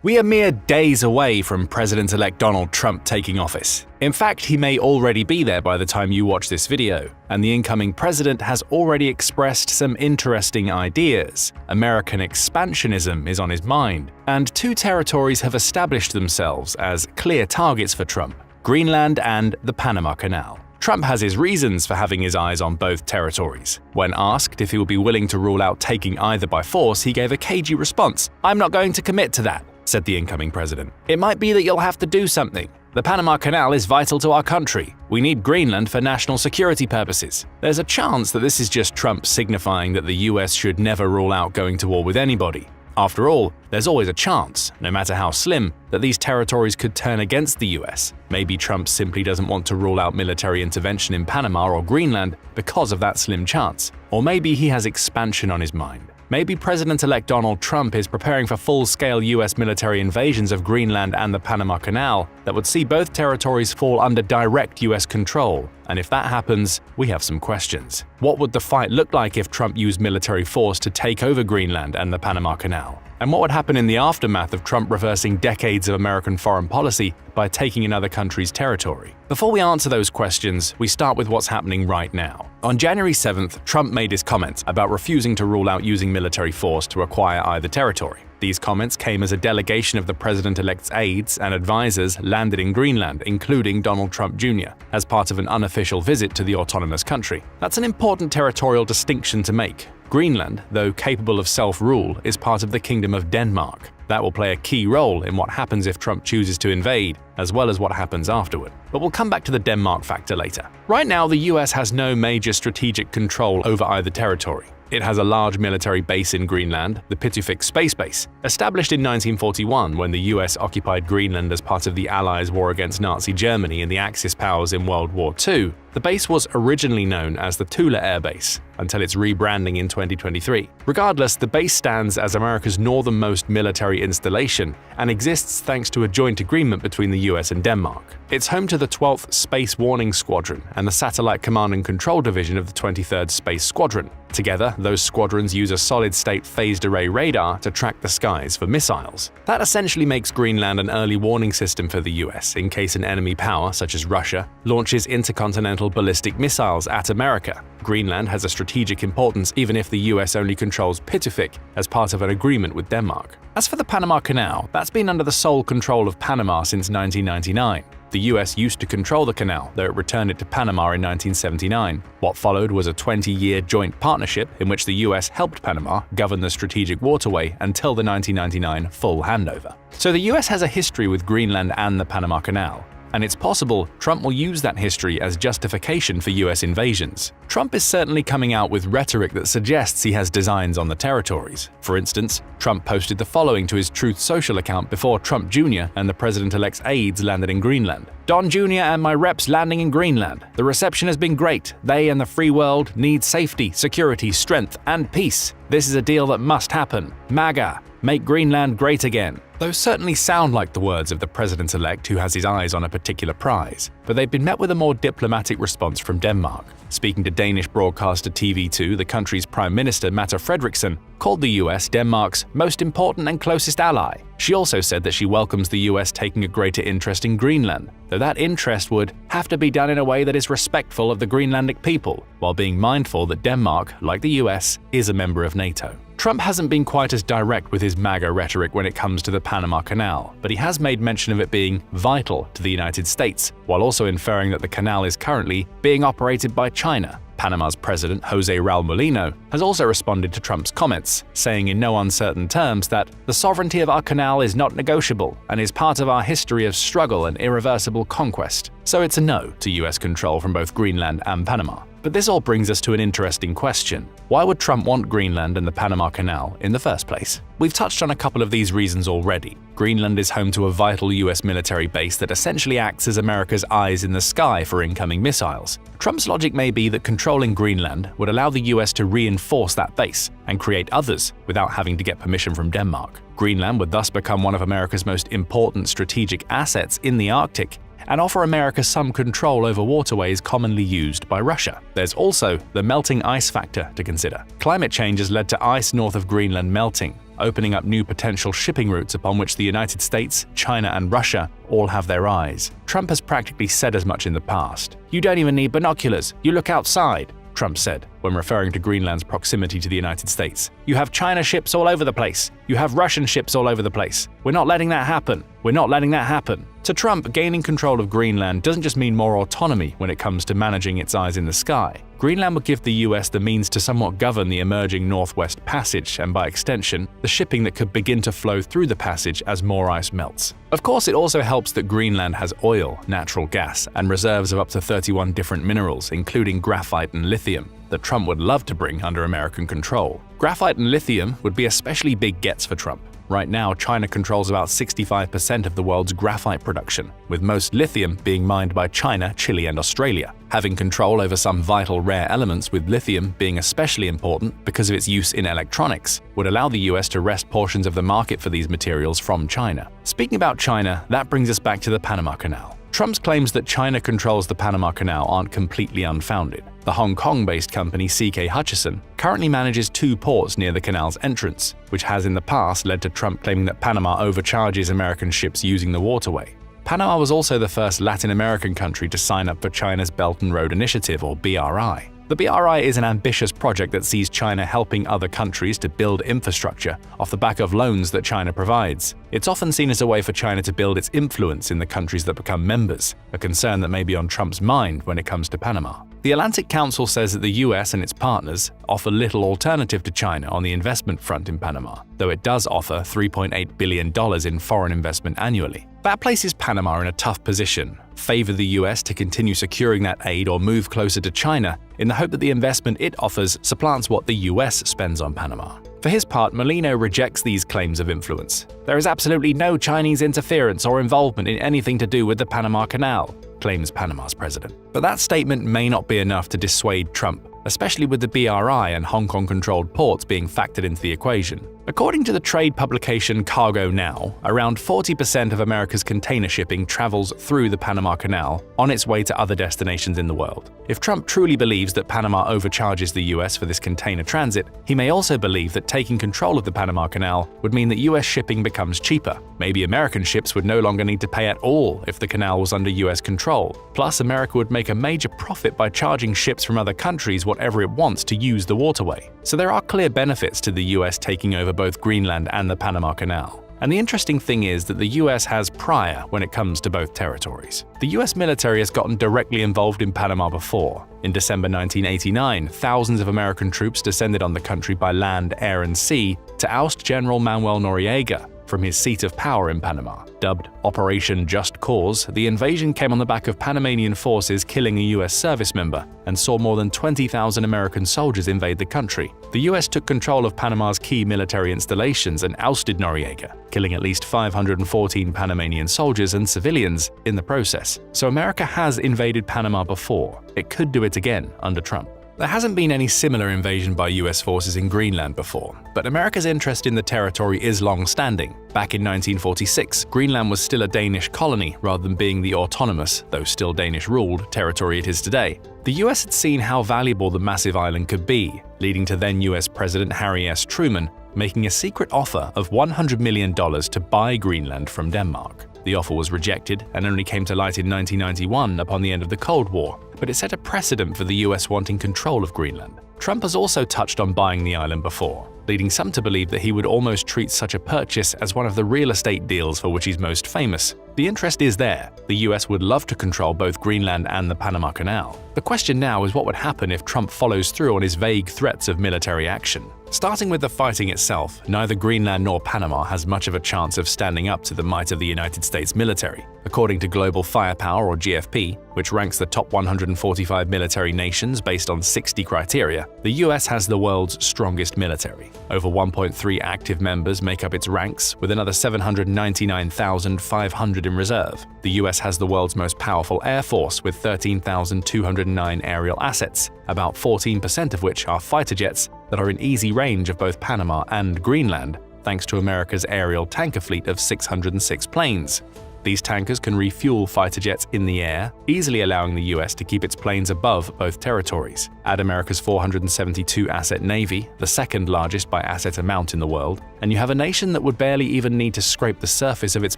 We are mere days away from President-elect Donald Trump taking office. In fact, he may already be there by the time you watch this video, and the incoming president has already expressed some interesting ideas. American expansionism is on his mind, and two territories have established themselves as clear targets for Trump: Greenland and the Panama Canal. Trump has his reasons for having his eyes on both territories. When asked if he would be willing to rule out taking either by force, he gave a cagey response. "I'm not going to commit to that," said the incoming president. "It might be that you'll have to do something. The Panama Canal is vital to our country. We need Greenland for national security purposes." There's a chance that this is just Trump signifying that the US should never rule out going to war with anybody. After all, there's always a chance, no matter how slim, that these territories could turn against the US. Maybe Trump simply doesn't want to rule out military intervention in Panama or Greenland because of that slim chance. Or maybe he has expansion on his mind. Maybe President-elect Donald Trump is preparing for full-scale US military invasions of Greenland and the Panama Canal that would see both territories fall under direct US control. And if that happens, we have some questions. What would the fight look like if Trump used military force to take over Greenland and the Panama Canal? And what would happen in the aftermath of Trump reversing decades of American foreign policy by taking another country's territory? Before we answer those questions, we start with what's happening right now. On January 7th, Trump made his comments about refusing to rule out using military force to acquire either territory. These comments came as a delegation of the president-elect's aides and advisors landed in Greenland, including Donald Trump Jr., as part of an unofficial visit to the autonomous country. That's an important territorial distinction to make. Greenland, though capable of self-rule, is part of the Kingdom of Denmark. That will play a key role in what happens if Trump chooses to invade, as well as what happens afterward. But we'll come back to the Denmark factor later. Right now, the US has no major strategic control over either territory. It has a large military base in Greenland, the Pitufik Space Base. Established in 1941 when the US occupied Greenland as part of the Allies' war against Nazi Germany and the Axis powers in World War II, the base was originally known as the Tula Air Base, until its rebranding in 2023. Regardless, the base stands as America's northernmost military installation and exists thanks to a joint agreement between the US and Denmark. It's home to the 12th Space Warning Squadron and the Satellite Command and Control Division of the 23rd Space Squadron. Together, those squadrons use a solid-state phased array radar to track the skies for missiles. That essentially makes Greenland an early warning system for the US in case an enemy power, such as Russia, launches intercontinental ballistic missiles at America. Greenland has a strategic importance even if the US only controls Pitufik as part of an agreement with Denmark. As for the Panama Canal, that's been under the sole control of Panama since 1999. The US used to control the canal, though it returned it to Panama in 1979. What followed was a 20-year joint partnership in which the US helped Panama govern the strategic waterway until the 1999 full handover. So the US has a history with Greenland and the Panama Canal. And it's possible Trump will use that history as justification for US invasions. Trump is certainly coming out with rhetoric that suggests he has designs on the territories. For instance, Trump posted the following to his Truth Social account before Trump Jr. and the president-elect's aides landed in Greenland. "Don Jr. and my reps landing in Greenland. The reception has been great. They and the free world need safety, security, strength, and peace. This is a deal that must happen. MAGA. Make Greenland great again." Those certainly sound like the words of the president-elect who has his eyes on a particular prize, but they've been met with a more diplomatic response from Denmark. Speaking to Danish broadcaster TV2, the country's Prime Minister Mette Frederiksen called the US Denmark's most important and closest ally. She also said that she welcomes the US taking a greater interest in Greenland, though that interest would have to be done in a way that is respectful of the Greenlandic people, while being mindful that Denmark, like the US, is a member of NATO. Trump hasn't been quite as direct with his MAGA rhetoric when it comes to the Panama Canal, but he has made mention of it being vital to the United States, while also inferring that the canal is currently being operated by China. Panama's president, Jose Raul Mulino, has also responded to Trump's comments, saying in no uncertain terms that the sovereignty of our canal is not negotiable and is part of our history of struggle and irreversible conquest. So it's a no to US control from both Greenland and Panama. But this all brings us to an interesting question. Why would Trump want Greenland and the Panama Canal in the first place? We've touched on a couple of these reasons already. Greenland is home to a vital US military base that essentially acts as America's eyes in the sky for incoming missiles. Trump's logic may be that controlling Greenland would allow the US to reinforce that base and create others without having to get permission from Denmark. Greenland would thus become one of America's most important strategic assets in the Arctic and offer America some control over waterways commonly used by Russia. There's also the melting ice factor to consider. Climate change has led to ice north of Greenland melting. opening up new potential shipping routes upon which the United States, China, and Russia all have their eyes. Trump has practically said as much in the past. "You don't even need binoculars, you look outside," Trump said when referring to Greenland's proximity to the United States. "You have China ships all over the place. You have Russian ships all over the place. We're not letting that happen. We're not letting that happen." To Trump, gaining control of Greenland doesn't just mean more autonomy when it comes to managing its eyes in the sky. Greenland would give the US the means to somewhat govern the emerging Northwest Passage and, by extension, the shipping that could begin to flow through the passage as more ice melts. Of course, it also helps that Greenland has oil, natural gas, and reserves of up to 31 different minerals, including graphite and lithium, that Trump would love to bring under American control. Graphite and lithium would be especially big gets for Trump. Right now, China controls about 65% of the world's graphite production, with most lithium being mined by China, Chile, and Australia. Having control over some vital rare elements, with lithium being especially important because of its use in electronics, would allow the US to wrest portions of the market for these materials from China. Speaking about China, that brings us back to the Panama Canal. Trump's claims that China controls the Panama Canal aren't completely unfounded. The Hong Kong-based company CK Hutchison currently manages 2 ports near the canal's entrance, which has in the past led to Trump claiming that Panama overcharges American ships using the waterway. Panama was also the first Latin American country to sign up for China's Belt and Road Initiative, or BRI. The BRI is an ambitious project that sees China helping other countries to build infrastructure off the back of loans that China provides. It's often seen as a way for China to build its influence in the countries that become members, a concern that may be on Trump's mind when it comes to Panama. The Atlantic Council says that the US and its partners offer little alternative to China on the investment front in Panama, though it does offer $3.8 billion in foreign investment annually. That places Panama in a tough position, favor the US to continue securing that aid or move closer to China in the hope that the investment it offers supplants what the US spends on Panama. For his part, Molino rejects these claims of influence. "There is absolutely no Chinese interference or involvement in anything to do with the Panama Canal," claims Panama's president. But that statement may not be enough to dissuade Trump, especially with the BRI and Hong Kong-controlled ports being factored into the equation. According to the trade publication Cargo Now, around 40% of America's container shipping travels through the Panama Canal on its way to other destinations in the world. If Trump truly believes that Panama overcharges the US for this container transit, he may also believe that taking control of the Panama Canal would mean that US shipping becomes cheaper. Maybe American ships would no longer need to pay at all if the canal was under US control. Plus, America would make a major profit by charging ships from other countries whatever it wants to use the waterway. So there are clear benefits to the US taking over both Greenland and the Panama Canal. And the interesting thing is that the US has prior when it comes to both territories. The US military has gotten directly involved in Panama before. In December 1989, thousands of American troops descended on the country by land, air, and sea to oust General Manuel Noriega from his seat of power in Panama. Dubbed Operation Just Cause, the invasion came on the back of Panamanian forces killing a US service member and saw more than 20,000 American soldiers invade the country. The US took control of Panama's key military installations and ousted Noriega, killing at least 514 Panamanian soldiers and civilians in the process. So America has invaded Panama before. It could do it again under Trump. There hasn't been any similar invasion by US forces in Greenland before, but America's interest in the territory is long-standing. Back in 1946, Greenland was still a Danish colony rather than being the autonomous, though still Danish-ruled, territory it is today. The US had seen how valuable the massive island could be, leading to then US President Harry S. Truman making a secret offer of $100 million to buy Greenland from Denmark. The offer was rejected and only came to light in 1991 upon the end of the Cold War, but it set a precedent for the US wanting control of Greenland. Trump has also touched on buying the island before, leading some to believe that he would almost treat such a purchase as one of the real estate deals for which he's most famous. The interest is there. The US would love to control both Greenland and the Panama Canal. The question now is what would happen if Trump follows through on his vague threats of military action. Starting with the fighting itself, neither Greenland nor Panama has much of a chance of standing up to the might of the United States military. According to Global Firepower, or GFP, which ranks the top 145 military nations based on 60 criteria, the US has the world's strongest military. Over 1.3 active members make up its ranks, with another 799,500 in reserve. The US has the world's most powerful air force, with 13,209 aerial assets, about 14% of which are fighter jets that are in easy range of both Panama and Greenland, thanks to America's aerial tanker fleet of 606 planes. These tankers can refuel fighter jets in the air, easily allowing the US to keep its planes above both territories. Add America's 472-asset Navy, the second largest by asset amount in the world, and you have a nation that would barely even need to scrape the surface of its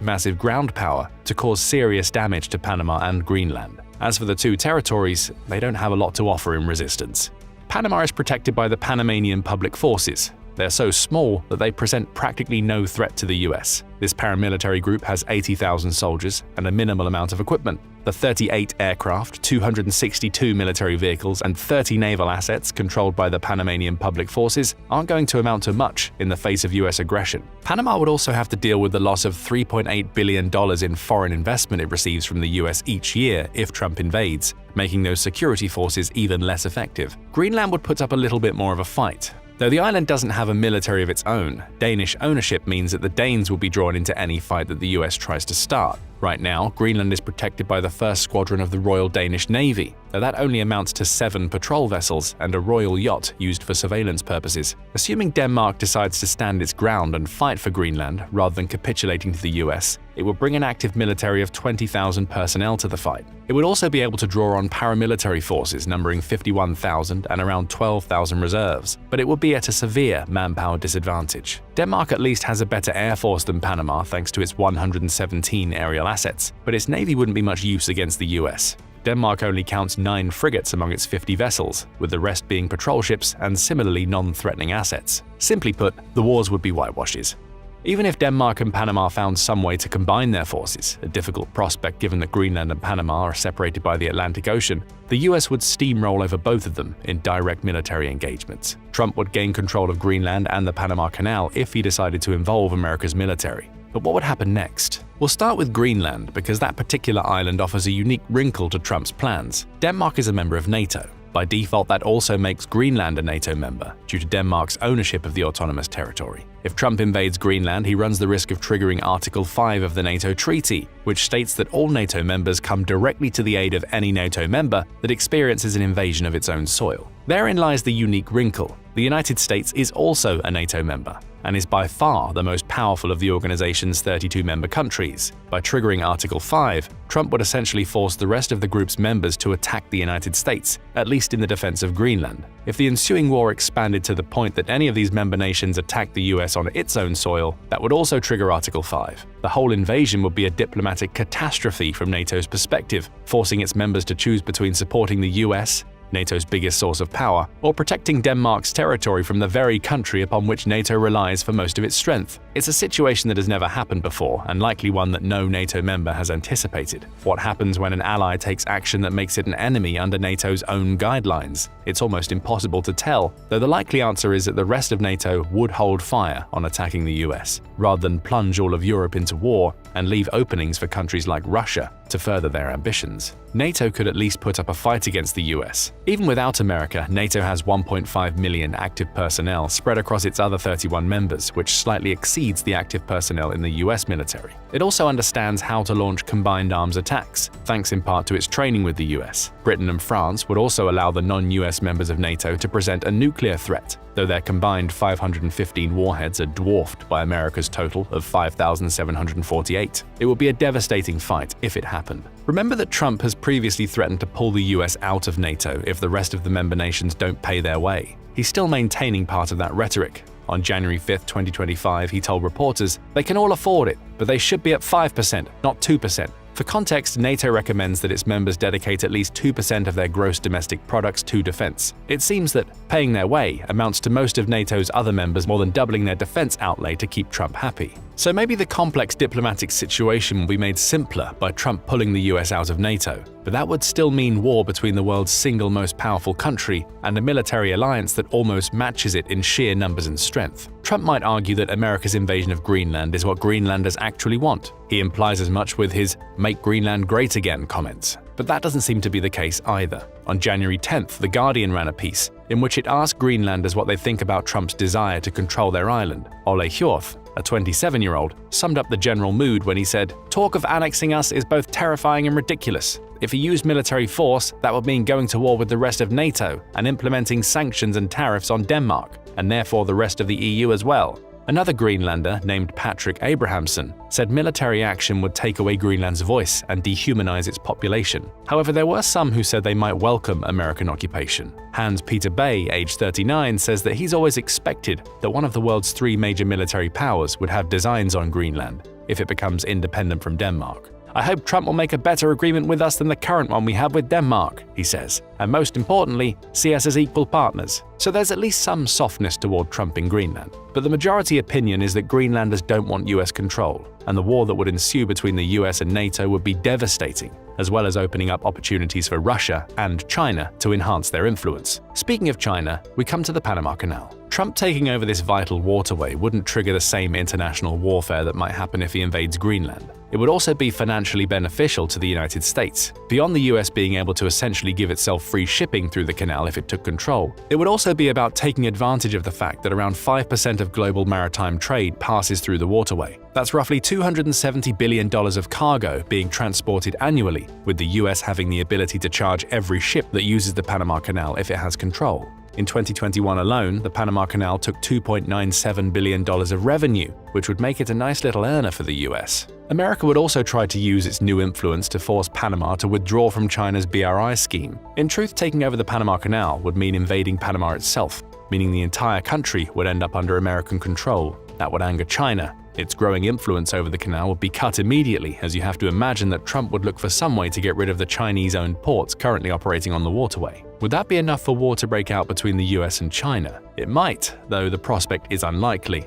massive ground power to cause serious damage to Panama and Greenland. As for the two territories, they don't have a lot to offer in resistance. Panama is protected by the Panamanian Public Forces. They're so small that they present practically no threat to the US. This paramilitary group has 80,000 soldiers and a minimal amount of equipment. The 38 aircraft, 262 military vehicles, and 30 naval assets controlled by the Panamanian Public Forces aren't going to amount to much in the face of US aggression. Panama would also have to deal with the loss of $3.8 billion in foreign investment it receives from the US each year if Trump invades, making those security forces even less effective. Greenland would put up a little bit more of a fight. Though the island doesn't have a military of its own, Danish ownership means that the Danes will be drawn into any fight that the US tries to start. Right now, Greenland is protected by the 1st Squadron of the Royal Danish Navy, though that only amounts to 7 patrol vessels and a royal yacht used for surveillance purposes. Assuming Denmark decides to stand its ground and fight for Greenland rather than capitulating to the US, it would bring an active military of 20,000 personnel to the fight. It would also be able to draw on paramilitary forces numbering 51,000 and around 12,000 reserves, but it would be at a severe manpower disadvantage. Denmark at least has a better air force than Panama thanks to its 117 aerial assets, but its navy wouldn't be much use against the US. Denmark only counts 9 frigates among its 50 vessels, with the rest being patrol ships and similarly non-threatening assets. Simply put, the wars would be whitewashes. Even if Denmark and Panama found some way to combine their forces, a difficult prospect given that Greenland and Panama are separated by the Atlantic Ocean, the US would steamroll over both of them in direct military engagements. Trump would gain control of Greenland and the Panama Canal if he decided to involve America's military. But what would happen next? We'll start with Greenland because that particular island offers a unique wrinkle to Trump's plans. Denmark is a member of NATO. By default, that also makes Greenland a NATO member, due to Denmark's ownership of the autonomous territory. If Trump invades Greenland, he runs the risk of triggering Article 5 of the NATO Treaty, which states that all NATO members come directly to the aid of any NATO member that experiences an invasion of its own soil. Therein lies the unique wrinkle. The United States is also a NATO member, and is by far the most powerful of the organization's 32 member countries. By triggering Article 5, Trump would essentially force the rest of the group's members to attack the United States, at least in the defense of Greenland. If the ensuing war expanded to the point that any of these member nations attacked the US on its own soil, that would also trigger Article 5. The whole invasion would be a diplomatic catastrophe from NATO's perspective, forcing its members to choose between supporting the US, NATO's biggest source of power, or protecting Denmark's territory from the very country upon which NATO relies for most of its strength. It's a situation that has never happened before, and likely one that no NATO member has anticipated. What happens when an ally takes action that makes it an enemy under NATO's own guidelines? It's almost impossible to tell, though the likely answer is that the rest of NATO would hold fire on attacking the US, rather than plunge all of Europe into war and leave openings for countries like Russia to further their ambitions. NATO could at least put up a fight against the US. Even without America, NATO has 1.5 million active personnel spread across its other 31 members, which slightly exceeds the active personnel in the US military. It also understands how to launch combined arms attacks, thanks in part to its training with the US. Britain and France would also allow the non-US members of NATO to present a nuclear threat, though their combined 515 warheads are dwarfed by America's total of 5,748. It would be a devastating fight if it happened. Remember that Trump has previously threatened to pull the US out of NATO if the rest of the member nations don't pay their way. He's still maintaining part of that rhetoric. On January 5, 2025, he told reporters they can all afford it, but they should be at 5%, not 2%. For context, NATO recommends that its members dedicate at least 2% of their gross domestic products to defense. It seems that paying their way amounts to most of NATO's other members more than doubling their defense outlay to keep Trump happy. So maybe the complex diplomatic situation will be made simpler by Trump pulling the US out of NATO, but that would still mean war between the world's single most powerful country and a military alliance that almost matches it in sheer numbers and strength. Trump might argue that America's invasion of Greenland is what Greenlanders actually want. He implies as much with his "Make Greenland Great Again" comments. But that doesn't seem to be the case either. On January 10th, The Guardian ran a piece in which it asked Greenlanders what they think about Trump's desire to control their island. Ole Hjorth, a 27-year-old, summed up the general mood when he said, "Talk of annexing us is both terrifying and ridiculous. If he used military force, that would mean going to war with the rest of NATO and implementing sanctions and tariffs on Denmark, and therefore the rest of the EU as well. Another Greenlander, named Patrick Abrahamson, said military action would take away Greenland's voice and dehumanize its population. However, there were some who said they might welcome American occupation. Hans-Peter Bay, age 39, says that he's always expected that one of the world's 3 major military powers would have designs on Greenland if it becomes independent from Denmark. "I hope Trump will make a better agreement with us than the current one we have with Denmark," he says, "and most importantly, see us as equal partners." So there's at least some softness toward Trump in Greenland. But the majority opinion is that Greenlanders don't want US control, and the war that would ensue between the US and NATO would be devastating, as well as opening up opportunities for Russia and China to enhance their influence. Speaking of China, we come to the Panama Canal. Trump taking over this vital waterway wouldn't trigger the same international warfare that might happen if he invades Greenland. It would also be financially beneficial to the United States. Beyond the US being able to essentially give itself free shipping through the canal if it took control, it would also be about taking advantage of the fact that around 5% of global maritime trade passes through the waterway. That's roughly $270 billion of cargo being transported annually, with the US having the ability to charge every ship that uses the Panama Canal if it has control. In 2021 alone, the Panama Canal took $2.97 billion of revenue, which would make it a nice little earner for the US. America would also try to use its new influence to force Panama to withdraw from China's BRI scheme. In truth, taking over the Panama Canal would mean invading Panama itself, meaning the entire country would end up under American control. That would anger China. Its growing influence over the canal would be cut immediately, as you have to imagine that Trump would look for some way to get rid of the Chinese-owned ports currently operating on the waterway. Would that be enough for war to break out between the US and China? It might, though the prospect is unlikely.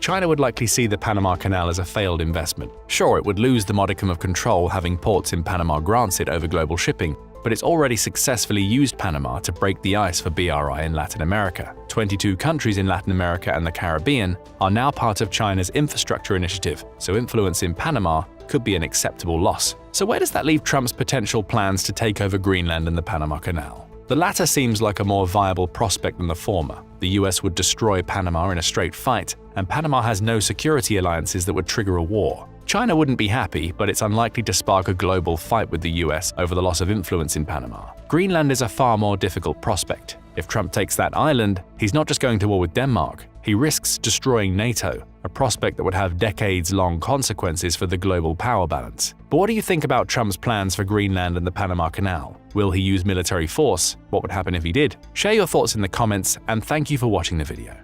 China would likely see the Panama Canal as a failed investment. Sure, it would lose the modicum of control having ports in Panama grants it over global shipping, but it's already successfully used Panama to break the ice for BRI in Latin America. 22 countries in Latin America and the Caribbean are now part of China's infrastructure initiative, so influence in Panama could be an acceptable loss. So where does that leave Trump's potential plans to take over Greenland and the Panama Canal? The latter seems like a more viable prospect than the former. The US would destroy Panama in a straight fight, and Panama has no security alliances that would trigger a war. China wouldn't be happy, but it's unlikely to spark a global fight with the US over the loss of influence in Panama. Greenland is a far more difficult prospect. If Trump takes that island, he's not just going to war with Denmark, he risks destroying NATO, a prospect that would have decades-long consequences for the global power balance. But what do you think about Trump's plans for Greenland and the Panama Canal? Will he use military force? What would happen if he did? Share your thoughts in the comments, and thank you for watching the video.